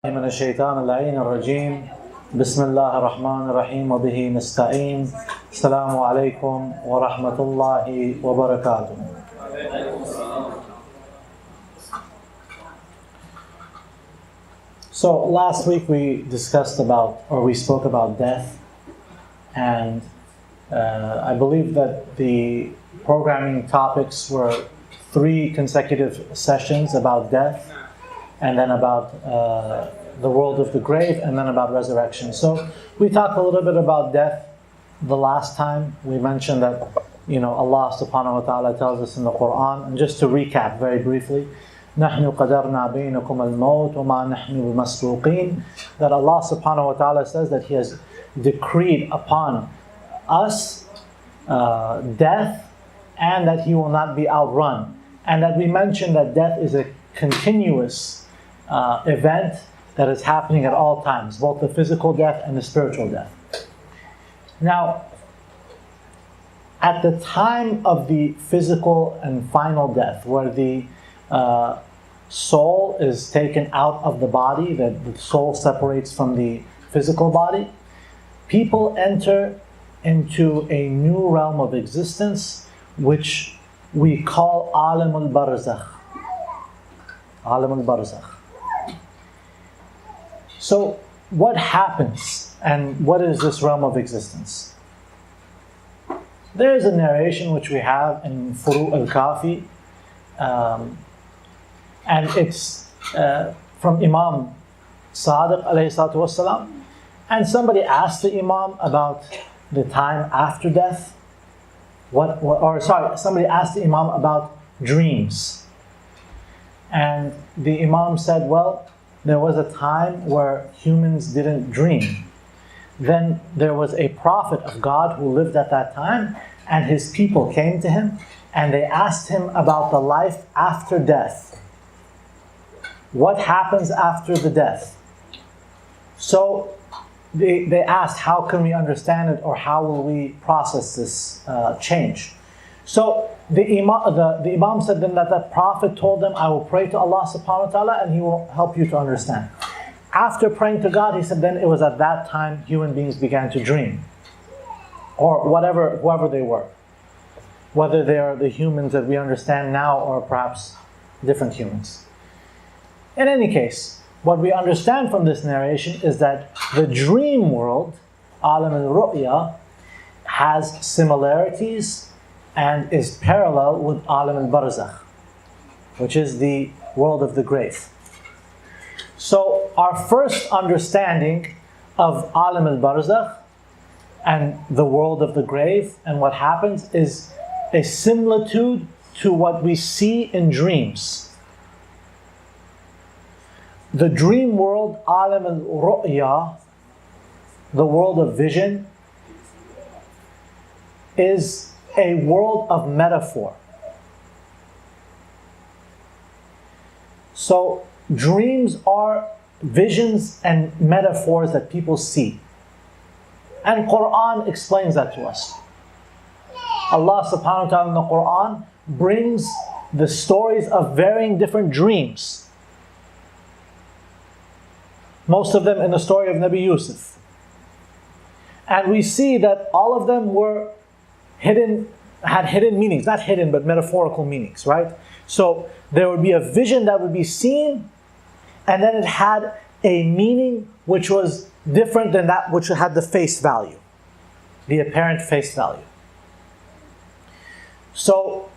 من الشيطان اللعين الرجيم بسم الله الرحمن الرحيم وبه نستعين السلام عليكم ورحمة الله وبركاته. So last week we spoke about death, and I believe that the programming topics were 3 consecutive sessions about death, and then about the world of the grave, and then about resurrection. So we talked a little bit about death the last time. We mentioned that, Allah subhanahu wa ta'ala tells us in the Quran, and just to recap very briefly, نَحْنُ قَدَرْنَا بَيْنَكُمَ الْمَوْتِ وَمَا نَحْنُ بِمَسْبُوقِينَ, that Allah subhanahu wa ta'ala says that He has decreed upon us death, and that He will not be outrun. And that we mentioned that death is a continuous event that is happening at all times, both the physical death and the spiritual death. Now, at the time of the physical and final death, where the soul is taken out of the body, that the soul separates from the physical body, people enter into a new realm of existence, which we call Alam al-Barzakh. Alam al-Barzakh. So, what happens, and what is this realm of existence? There is a narration which we have in Furu al-Kafi, and it's from Imam Sadiq alayhi salatu wassalam. And somebody asked the Imam about the time after death. Somebody asked the Imam about dreams. And the Imam said, well, there was a time where humans didn't dream. Then there was a prophet of God who lived at that time, and his people came to him, and they asked him about the life after death. What happens after the death? So they asked, how can we understand it, or how will we process this change? So the Imam said then that the Prophet told them, I will pray to Allah subhanahu wa ta'ala and He will help you to understand. After praying to God, he said then it was at that time human beings began to dream. Or whoever they were. Whether they are the humans that we understand now, or perhaps different humans. In any case, what we understand from this narration is that the dream world, Alam al-Ru'ya, has similarities and is parallel with Alam al-Barzakh, which is the world of the grave. So our first understanding of Alam al-Barzakh and the world of the grave and what happens is a similitude to what we see in dreams. The dream world, Alam al-Ru'ya, the world of vision, is a world of metaphor. So, dreams are visions and metaphors that people see. And Quran explains that to us. Allah subhanahu wa ta'ala in the Quran brings the stories of varying different dreams. Most of them in the story of Nabi Yusuf. And we see that all of them had hidden meanings. Not hidden, but metaphorical meanings, right? So there would be a vision that would be seen, and then it had a meaning which was different than that which had the face value, the apparent face value. So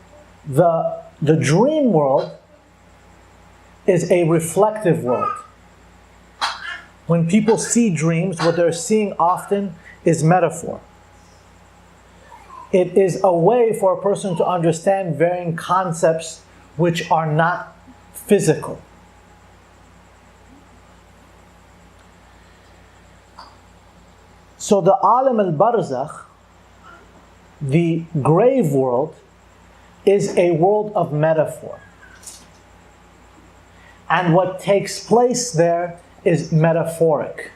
the dream world is a reflective world. When people see dreams, what they're seeing often is metaphor. It is a way for a person to understand varying concepts which are not physical. So the Alam al-Barzakh, the grave world, is a world of metaphor. And what takes place there is metaphoric.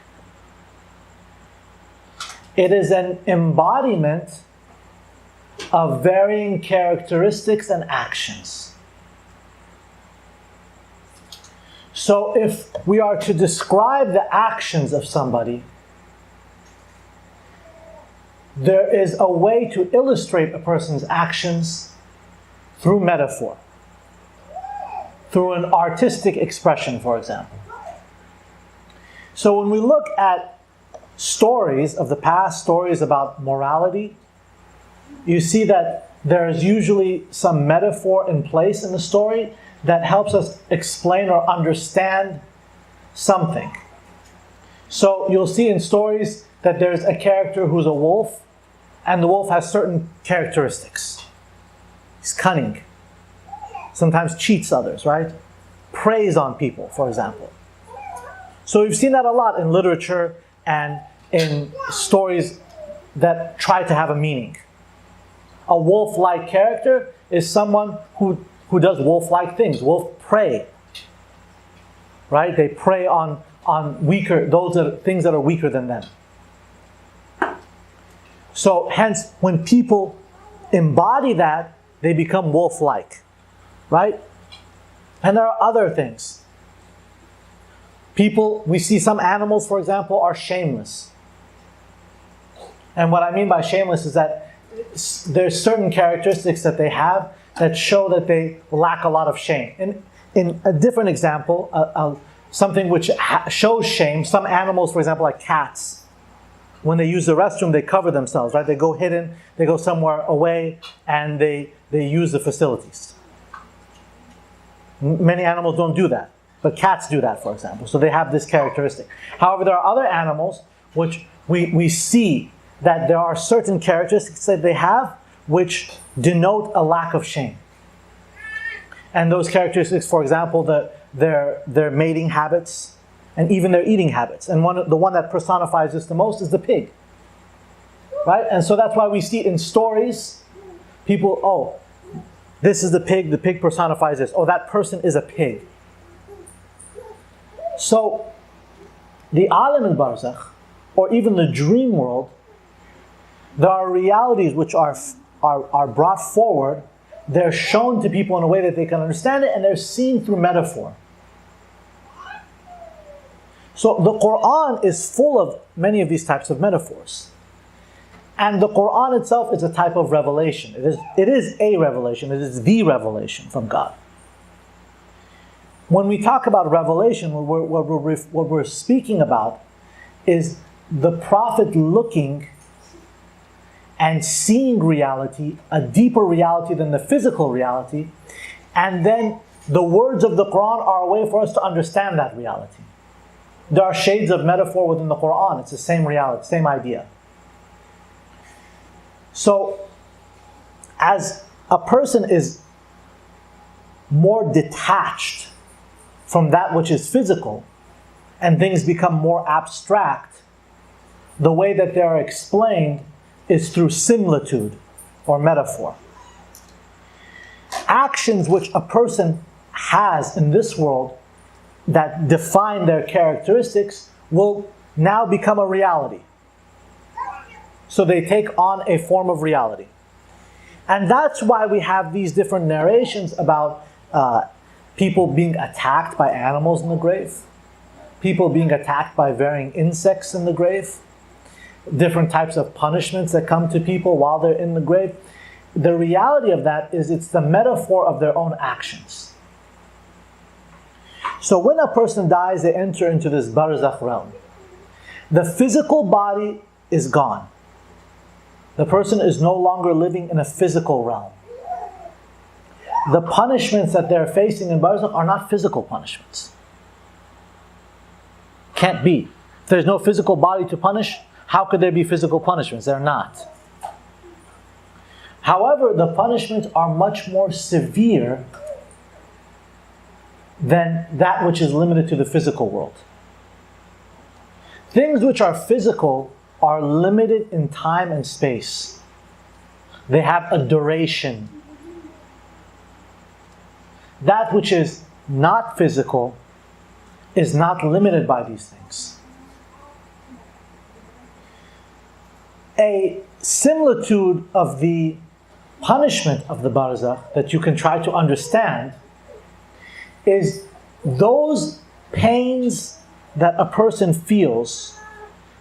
It is an embodiment of varying characteristics and actions. So if we are to describe the actions of somebody, there is a way to illustrate a person's actions through metaphor, through an artistic expression, for example. So when we look at stories of the past, stories about morality, you see that there is usually some metaphor in place in the story that helps us explain or understand something. So you'll see in stories that there's a character who's a wolf, and the wolf has certain characteristics. He's cunning, sometimes cheats others, right? Preys on people, for example. So we've seen that a lot in literature and in stories that try to have a meaning. A wolf-like character is someone who does wolf-like things. Wolf prey, right? They prey on weaker, those are things that are weaker than them. So hence, when people embody that, they become wolf-like, right? And there are other things. We see some animals, for example, are shameless. And what I mean by shameless is that there's certain characteristics that they have that show that they lack a lot of shame. In a different example, something which shows shame, some animals, for example, like cats, when they use the restroom, they cover themselves, right? They go hidden, they go somewhere away, and they use the facilities. Many animals don't do that, but cats do that, for example. So they have this characteristic. However, there are other animals which we see that there are certain characteristics that they have which denote a lack of shame. And those characteristics, for example, their mating habits, and even their eating habits. And the one that personifies this the most is the pig. Right? And so that's why we see in stories, people, oh, this is the pig personifies this. Oh, that person is a pig. So, the alam al-barzakh, or even the dream world, there are realities which are brought forward. They're shown to people in a way that they can understand it, and they're seen through metaphor. So the Quran is full of many of these types of metaphors. And the Quran itself is a type of revelation. It is a revelation. It is the revelation from God. When we talk about revelation, what we're speaking about is the Prophet looking and seeing reality, a deeper reality than the physical reality, and then the words of the Quran are a way for us to understand that reality. There are shades of metaphor within the Quran. It's the same reality, same idea. So, as a person is more detached from that which is physical, and things become more abstract, the way that they are explained is through similitude or metaphor. Actions which a person has in this world that define their characteristics will now become a reality. So they take on a form of reality. And that's why we have these different narrations about people being attacked by animals in the grave, people being attacked by varying insects in the grave, different types of punishments that come to people while they're in the grave. The reality of that is it's the metaphor of their own actions. So when a person dies, they enter into this Barzakh realm. The physical body is gone. The person is no longer living in a physical realm. The punishments that they're facing in Barzakh are not physical punishments. Can't be. If there's no physical body to punish, how could there be physical punishments? They're not. However, the punishments are much more severe than that which is limited to the physical world. Things which are physical are limited in time and space. They have a duration. That which is not physical is not limited by these things. A similitude of the punishment of the Barzakh that you can try to understand is those pains that a person feels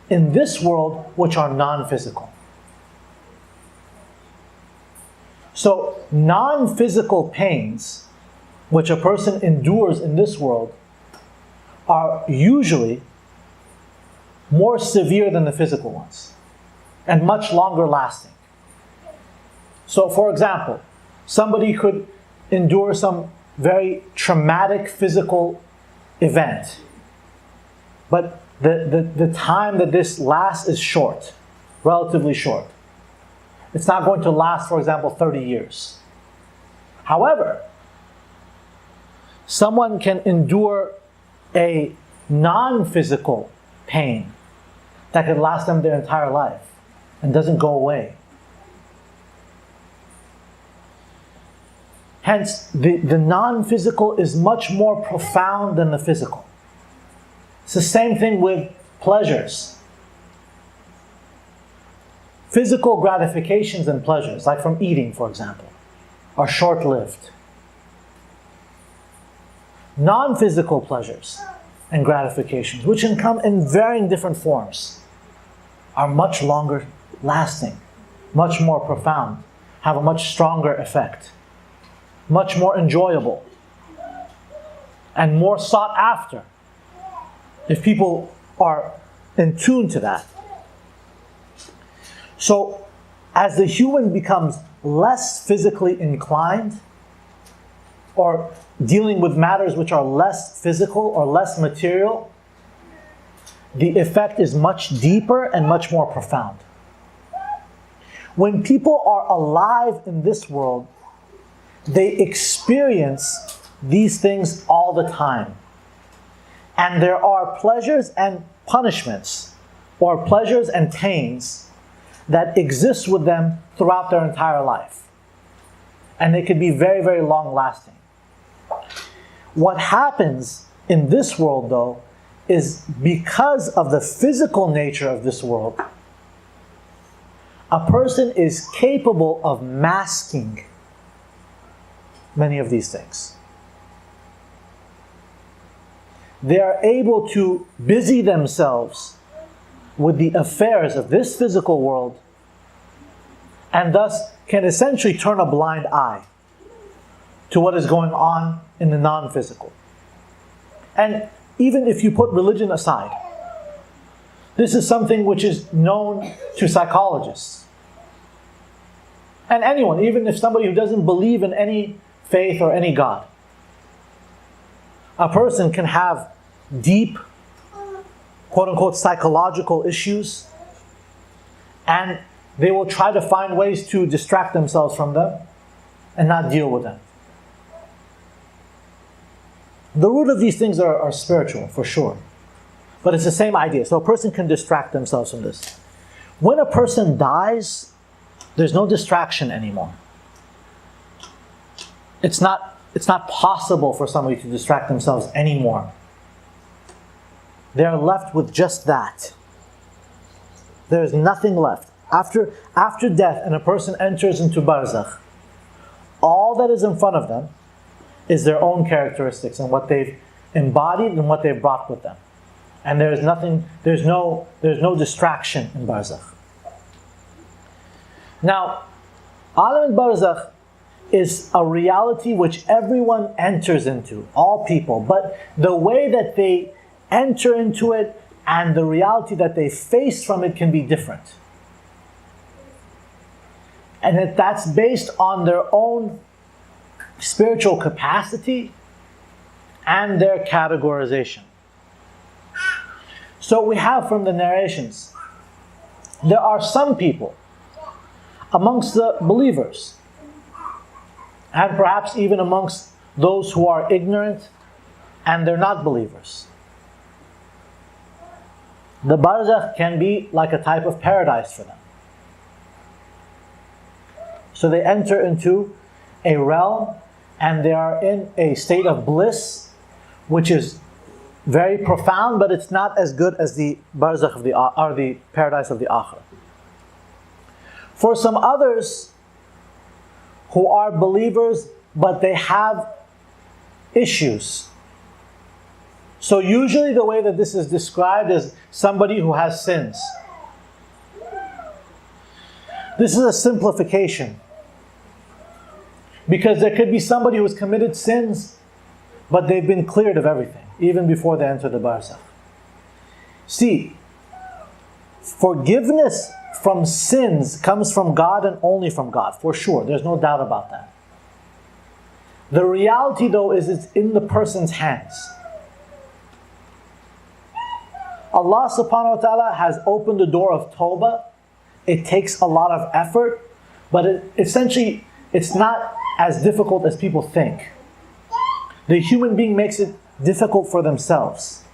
in this world which are non-physical. So, non-physical pains which a person endures in this world are usually more severe than the physical ones and much longer lasting. So, for example, somebody could endure some very traumatic physical event, but the time that this lasts is short, relatively short. It's not going to last, for example, 30 years. However, someone can endure a non-physical pain that could last them their entire life and doesn't go away. Hence, the non-physical is much more profound than the physical. It's the same thing with pleasures. Physical gratifications and pleasures, like from eating, for example, are short-lived. Non-physical pleasures and gratifications, which can come in varying different forms, are much longer lasting, much more profound, have a much stronger effect, much more enjoyable, and more sought after if people are in tune to that. So, as the human becomes less physically inclined, or dealing with matters which are less physical or less material, the effect is much deeper and much more profound. When people are alive in this world, they experience these things all the time. And there are pleasures and punishments, or pleasures and pains, that exist with them throughout their entire life. And they can be very, very long lasting. What happens in this world, though, is because of the physical nature of this world, a person is capable of masking many of these things. They are able to busy themselves with the affairs of this physical world, and thus can essentially turn a blind eye to what is going on in the non-physical. And even if you put religion aside, this is something which is known to psychologists. And anyone, even if somebody who doesn't believe in any faith or any God, a person can have deep, quote-unquote, psychological issues, and they will try to find ways to distract themselves from them and not deal with them. The root of these things are spiritual, for sure. But it's the same idea. So a person can distract themselves from this. When a person dies, there's no distraction anymore. It's not possible for somebody to distract themselves anymore. They are left with just that. There is nothing left. After death and a person enters into Barzakh, all that is in front of them is their own characteristics and what they've embodied and what they've brought with them. And there's no distraction in Barzakh. Now, Alam al-Barzakh is a reality which everyone enters into, all people, but the way that they enter into it and the reality that they face from it can be different. And that's based on their own spiritual capacity and their categorization. So we have from the narrations, there are some people amongst the believers, and perhaps even amongst those who are ignorant and they're not believers. The Barzakh can be like a type of paradise for them. So they enter into a realm and they are in a state of bliss, which is very profound, but it's not as good as the Barzakh of or the paradise of the Akhirah. For some others who are believers, but they have issues, So usually the way that this is described is somebody who has sins. This is a simplification. Because there could be somebody who has committed sins, but they've been cleared of everything, even before they enter the Barzakh. See, forgiveness from sins comes from God and only from God, for sure. There's no doubt about that. The reality, though, is it's in the person's hands. Allah subhanahu wa ta'ala has opened the door of tawbah. It takes a lot of effort, but essentially it's not as difficult as people think. The human being makes it difficult for themselves.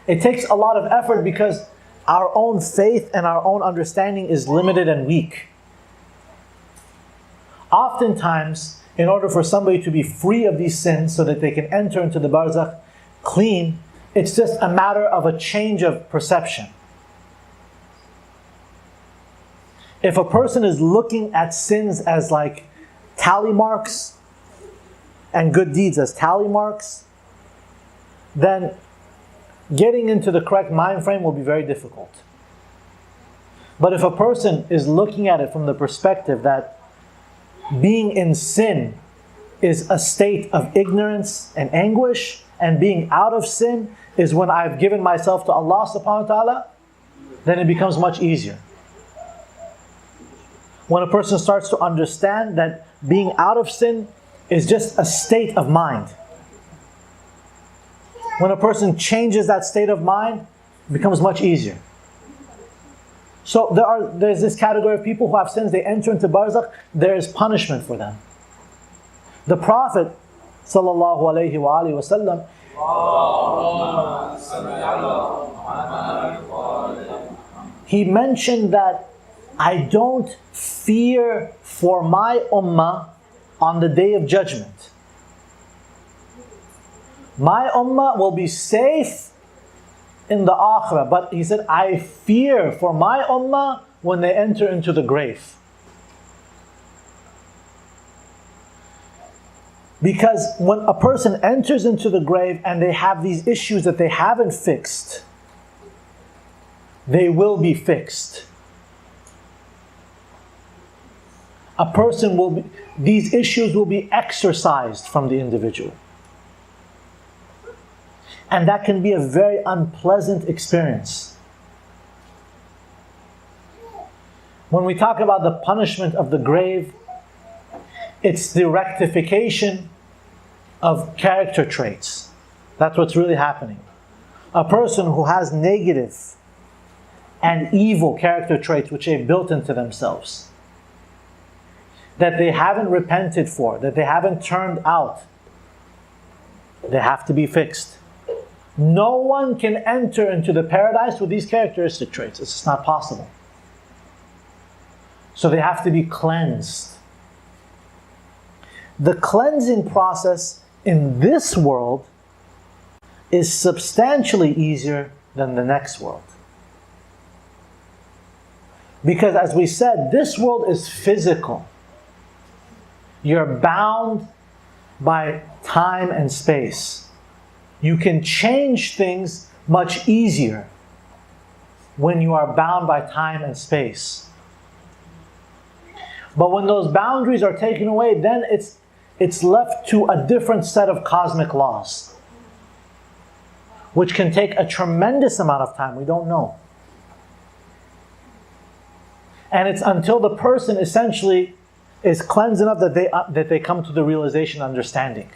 It takes a lot of effort because our own faith and our own understanding is limited and weak. Oftentimes, in order for somebody to be free of these sins so that they can enter into the Barzakh clean, it's just a matter of a change of perception. If a person is looking at sins as like tally marks and good deeds as tally marks, then getting into the correct mind frame will be very difficult. But if a person is looking at it from the perspective that being in sin is a state of ignorance and anguish, and being out of sin is when I've given myself to Allah subhanahu wa ta'ala, then it becomes much easier. When a person starts to understand that being out of sin is just a state of mind. When a person changes that state of mind, it becomes much easier. So there's this category of people who have sins, they enter into Barzakh, there is punishment for them. The Prophet sallallahu alayhi wa alihi wasallam, he mentioned that I don't fear for my ummah on the day of judgment. My ummah will be safe in the akhirah, but he said, I fear for my ummah when they enter into the grave. Because when a person enters into the grave and they have these issues that they haven't fixed, they will be fixed. A person will be, these issues will be exorcised from the individual. And that can be a very unpleasant experience. When we talk about the punishment of the grave, it's the rectification of character traits. That's what's really happening. A person who has negative and evil character traits which they've built into themselves, that they haven't repented for, that they haven't turned out, they have to be fixed. No one can enter into the paradise with these characteristic traits. It's just not possible. So they have to be cleansed. The cleansing process in this world is substantially easier than the next world. Because as we said, this world is physical. You're bound by time and space. You can change things much easier when you are bound by time and space. But when those boundaries are taken away, then it's left to a different set of cosmic laws, which can take a tremendous amount of time. We don't know. And it's until the person essentially is cleansed enough that they come to the realization, understanding.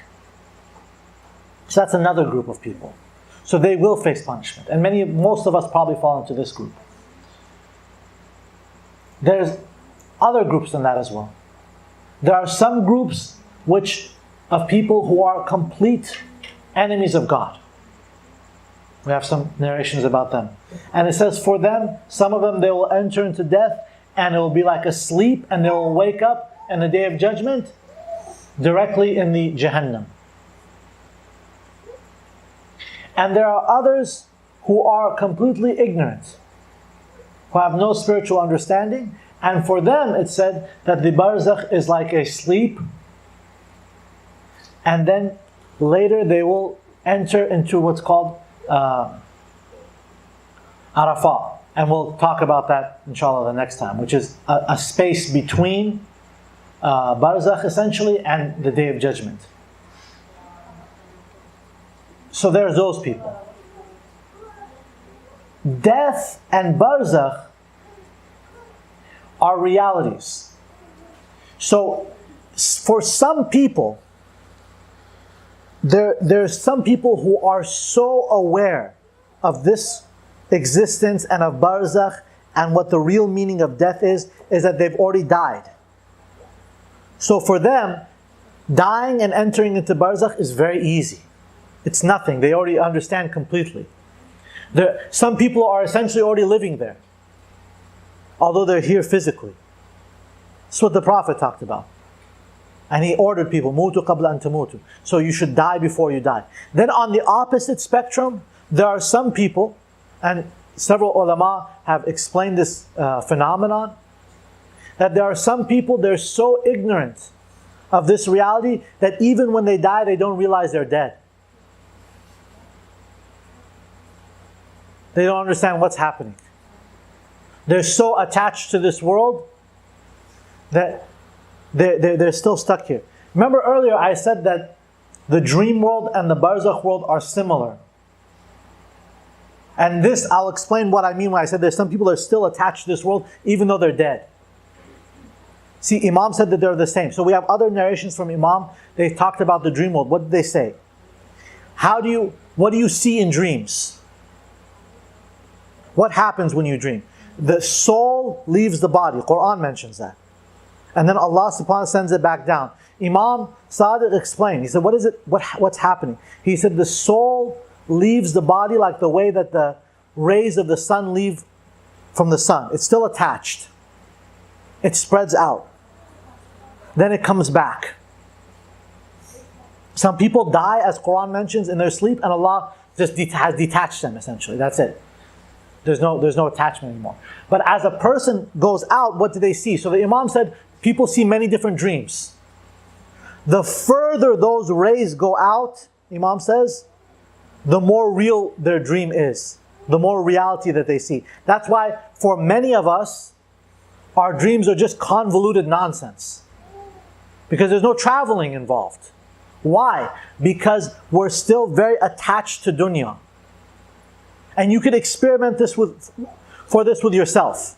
So that's another group of people. So they will face punishment. And most of us probably fall into this group. There's other groups than that as well. There are some groups of people who are complete enemies of God. We have some narrations about them. And it says for them, some of them, they will enter into death and it will be like a sleep, and they will wake up in the day of judgment directly in the Jahannam. And there are others who are completely ignorant, who have no spiritual understanding, and for them it said that the Barzakh is like a sleep, and then later they will enter into what's called Arafah. And we'll talk about that, inshallah, the next time, which is a space between Barzakh, essentially, and the Day of Judgment. So there's those people. Death and Barzakh are realities. So for some people, there's some people who are so aware of this existence and of Barzakh and what the real meaning of death is that they've already died. So for them, dying and entering into Barzakh is very easy. It's nothing. They already understand completely. Some people are essentially already living there, although they're here physically. That's what the Prophet talked about. And he ordered people, mutu qabla an tamutu. So you should die before you die. Then on the opposite spectrum, there are some people, and several ulama have explained this phenomenon, that there are some people, they're so ignorant of this reality that even when they die, they don't realize they're dead. They don't understand what's happening. They're so attached to this world that they're still stuck here. Remember earlier I said that the dream world and the Barzakh world are similar. And this, I'll explain what I mean when I said there's some people that are still attached to this world even though they're dead. See, Imam said that they're the same. So we have other narrations from Imam. They talked about the dream world. What did they say? What do you see in dreams? What happens when you dream? The soul leaves the body. Quran mentions that. And then Allah subhanahu wa ta'ala sends it back down. Imam Sadiq explained. He said, what is it? What's happening? He said, the soul leaves the body like the way that the rays of the sun leave from the sun. It's still attached. It spreads out. Then it comes back. Some people die, as Quran mentions, in their sleep, and Allah just has detached them, essentially. That's it. There's no attachment anymore. But as a person goes out, what do they see? So the Imam said, people see many different dreams. The further those rays go out, Imam says, the more real their dream is. The more reality that they see. That's why for many of us, our dreams are just convoluted nonsense. Because there's no traveling involved. Why? Because we're still very attached to dunya. And you can experiment for this with yourself.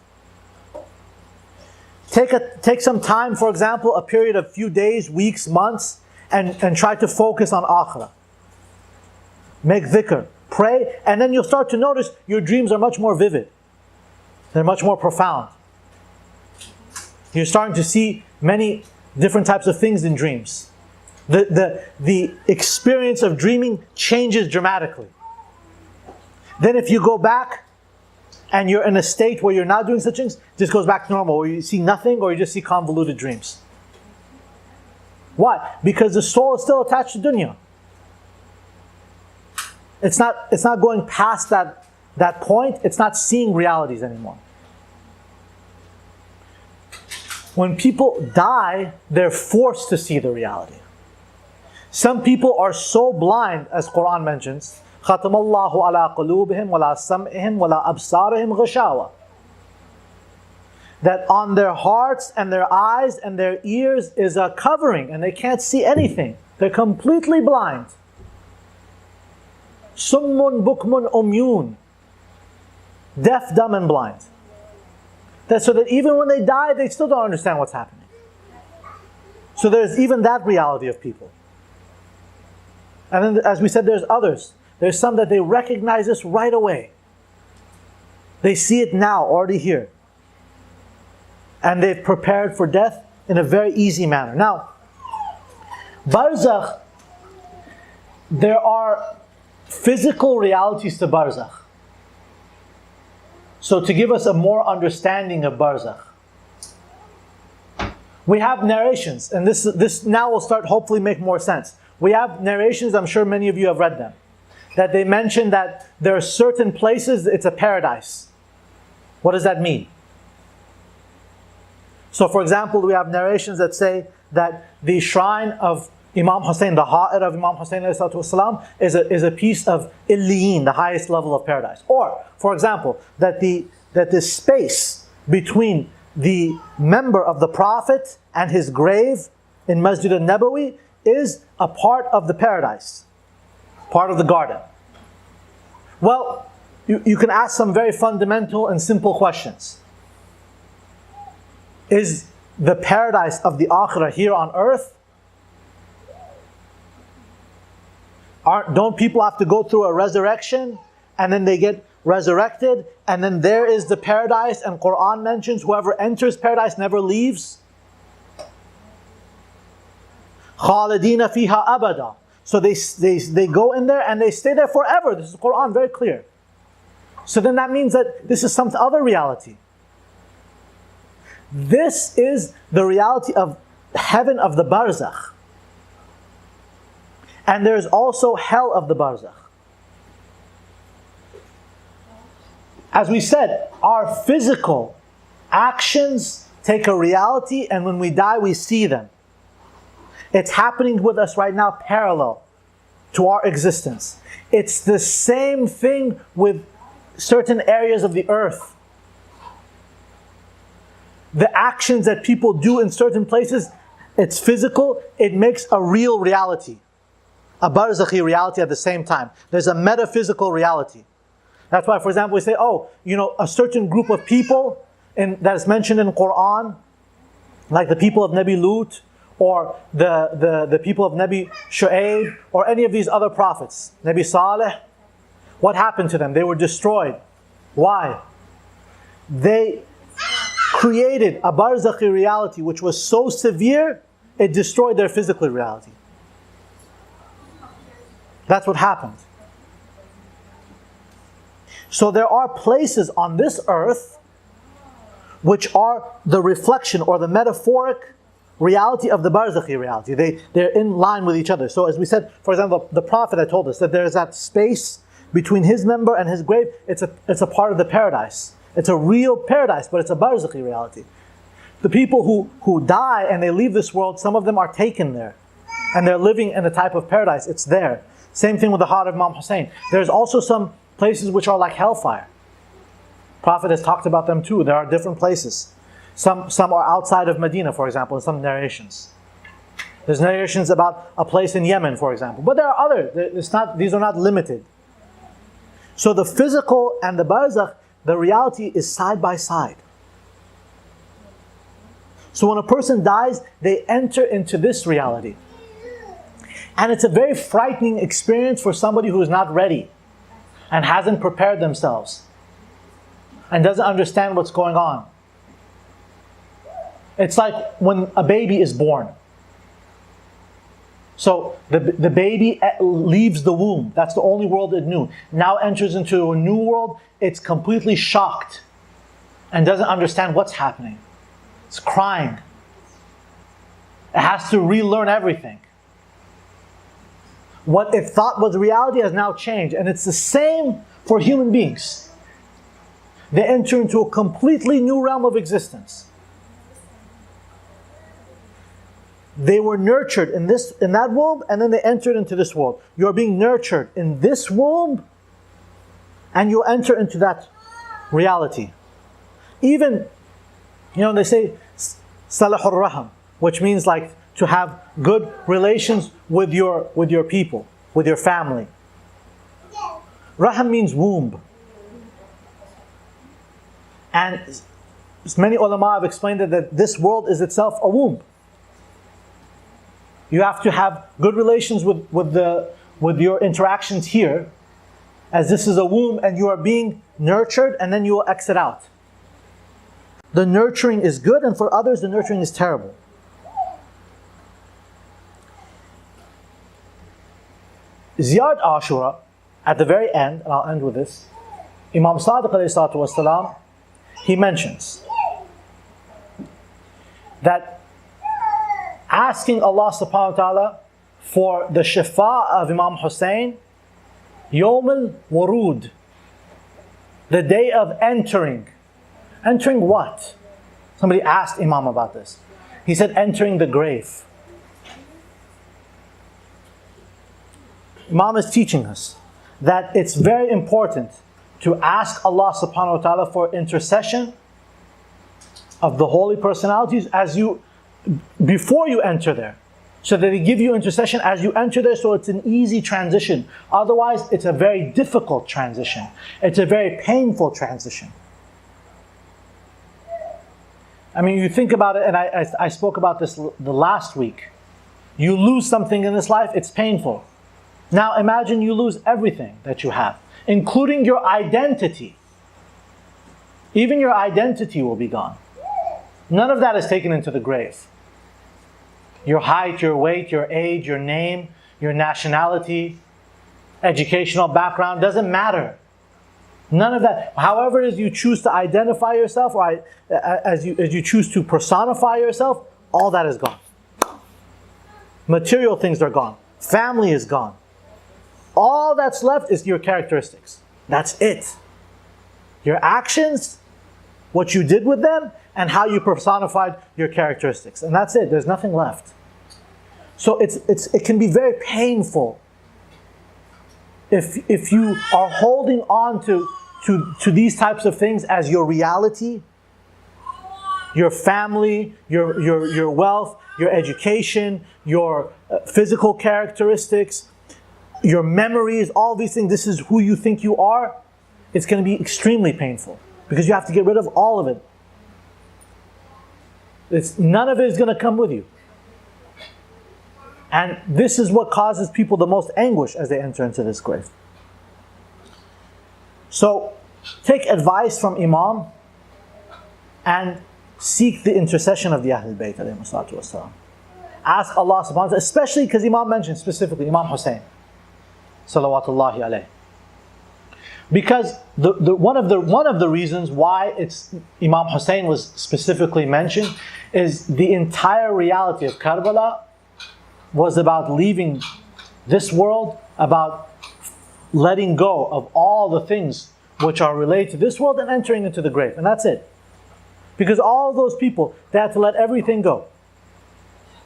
Take some time, for example, a period of few days, weeks, months, and try to focus on akhirah. Make dhikr, pray, and then you'll start to notice your dreams are much more vivid. They're much more profound. You're starting to see many different types of things in dreams. The experience of dreaming changes dramatically. Then if you go back and you're in a state where you're not doing such things, it just goes back to normal, where you see nothing or you just see convoluted dreams. Why? Because the soul is still attached to dunya. It's not going past that point. It's not seeing realities anymore. When people die, they're forced to see the reality. Some people are so blind, as Quran mentions, خَتَمَ اللَّهُ عَلَىٰ قُلُوبِهِمْ وَلَا سَمْعِهِمْ وَلَا أَبْصَارِهِمْ غِشَاوَةٌ, that on their hearts and their eyes and their ears is a covering and they can't see anything. They're completely blind. Summun bukmun umyun, deaf, dumb and blind. So that even when they die, they still don't understand what's happening. So there's even that reality of people. And then, as we said, there's others. There's some that they recognize this right away. They see it now, already here. And they've prepared for death in a very easy manner. Now, Barzakh, there are physical realities to Barzakh. So to give us a more understanding of Barzakh, we have narrations, and this now will start hopefully make more sense. We have narrations, I'm sure many of you have read them, that they mention that there are certain places, it's a paradise. What does that mean? So for example, we have narrations that say that the shrine of Imam Hussein, the ha'ir of Imam Hussein والسلام, is a piece of Illiyin, the highest level of paradise. Or, for example, that the space between the member of the Prophet and his grave in Masjid al-Nabawi is a part of the paradise, part of the garden. Well, you can ask some very fundamental and simple questions. Is the paradise of the Akhirah here on earth? Don't people have to go through a resurrection and then they get resurrected and then there is the paradise, and Quran mentions whoever enters paradise never leaves? Khalidina fiha abada. So they go in there and they stay there forever. This is Quran, very clear. So then that means that this is some other reality. This is the reality of heaven of the Barzakh. And there's also hell of the Barzakh. As we said, our physical actions take a reality, and when we die we see them. It's happening with us right now, parallel to our existence. It's the same thing with certain areas of the earth. The actions that people do in certain places, it's physical, it makes a real reality. A barzakhi reality at the same time. There's a metaphysical reality. That's why, for example, we say, a certain group of people that is mentioned in the Quran, like the people of Nabi Lut, or the people of Nabi Shu'aib, or any of these other prophets, Nabi Saleh, what happened to them? They were destroyed. Why? They created a barzakhi reality which was so severe, it destroyed their physical reality. That's what happened. So there are places on this earth which are the reflection or the metaphoric reality of the barzakhi reality. They're in line with each other. So as we said, for example, the Prophet had told us that there's that space between his member and his grave. It's a part of the paradise. It's a real paradise, but it's a barzakhi reality. The people who die and they leave this world, some of them are taken there. And they're living in a type of paradise. It's there. Same thing with the heart of Imam Hussein. There's also some places which are like hellfire. Prophet has talked about them too. There are different places. Some are outside of Medina, for example, in some narrations. There's narrations about a place in Yemen, for example. But there are others. These are not limited. So the physical and the barzakh, the reality is side by side. So when a person dies, they enter into this reality. And it's a very frightening experience for somebody who is not ready and hasn't prepared themselves and doesn't understand what's going on. It's like when a baby is born. So the baby leaves the womb. That's the only world it knew. Now enters into a new world. It's completely shocked and doesn't understand what's happening. It's crying. It has to relearn everything. What it thought was reality has now changed. And it's the same for human beings. They enter into a completely new realm of existence. They were nurtured in that womb, and then they entered into this world. You're being nurtured in this womb, and you enter into that reality. Even, they say salahur raham, which means like to have good relations with your people, with your family. Raham means womb. And many ulama have explained that this world is itself a womb. You have to have good relations with your interactions here, as this is a womb and you are being nurtured, and then you will exit out. The nurturing is good, and for others the nurturing is terrible. Ziyarat Ashura, at the very end, and I'll end with this, Imam Sadiq alayhi salatu wasalam, he mentions that asking Allah subhanahu wa ta'ala for the shifa of Imam Hussein, Yawm al-Wurud, the day of entering. Entering what? Somebody asked Imam about this. He said, entering the grave. Imam is teaching us that it's very important to ask Allah subhanahu wa ta'ala for intercession of the holy personalities before you enter there. So that they give you intercession as you enter there, so it's an easy transition. Otherwise, it's a very difficult transition. It's a very painful transition. I mean, you think about it, and I spoke about this the last week. You lose something in this life, it's painful. Now imagine you lose everything that you have, including your identity. Even your identity will be gone. None of that is taken into the grave. Your height, your weight, your age, your name, your nationality, educational background, doesn't matter. None of that. However it is you choose to identify yourself, or as you choose to personify yourself, all that is gone. Material things are gone. Family is gone. All that's left is your characteristics. That's it. Your actions, what you did with them, and how you personified your characteristics. And that's it. There's nothing left. So it can be very painful if you are holding on to these types of things as your reality, your family, your wealth, your education, your physical characteristics, your memories, all these things. This is who you think you are. It's going to be extremely painful because you have to get rid of all of it. None of it is going to come with you. And this is what causes people the most anguish as they enter into this grave. So, take advice from Imam and seek the intercession of the Ahlul Bayt alayhi salatu wasalam. Ask Allah subhanahu wa ta'ala, especially because Imam mentioned specifically Imam Hussein salawatullahi alayhi. Because one of the reasons why Imam Hussein was specifically mentioned is the entire reality of Karbala was about leaving this world, about letting go of all the things which are related to this world and entering into the grave. And that's it. Because all those people, they had to let everything go.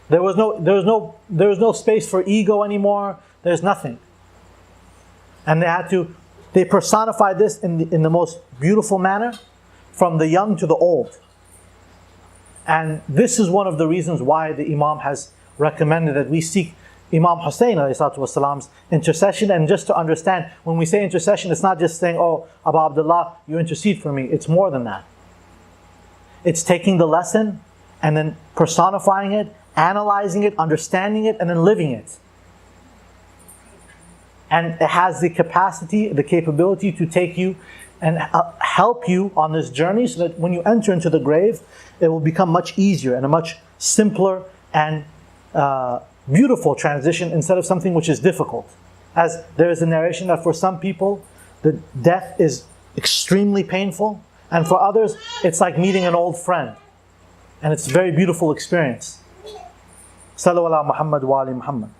There was no space for ego anymore. There's nothing. And they personified this in the most beautiful manner, from the young to the old. And this is one of the reasons why the Imam has recommended that we seek Imam Hussein ﷺ's intercession. And just to understand, when we say intercession, it's not just saying, oh, Abu Abdullah, you intercede for me. It's more than that. It's taking the lesson and then personifying it, analyzing it, understanding it, and then living it. And it has the capacity, the capability to take you and help you on this journey, so that when you enter into the grave, it will become much easier and a much simpler and beautiful transition, instead of something which is difficult. As there is a narration that for some people, the death is extremely painful, and for others, it's like meeting an old friend. And it's a very beautiful experience. Sallu ala Muhammad wa ali Muhammad.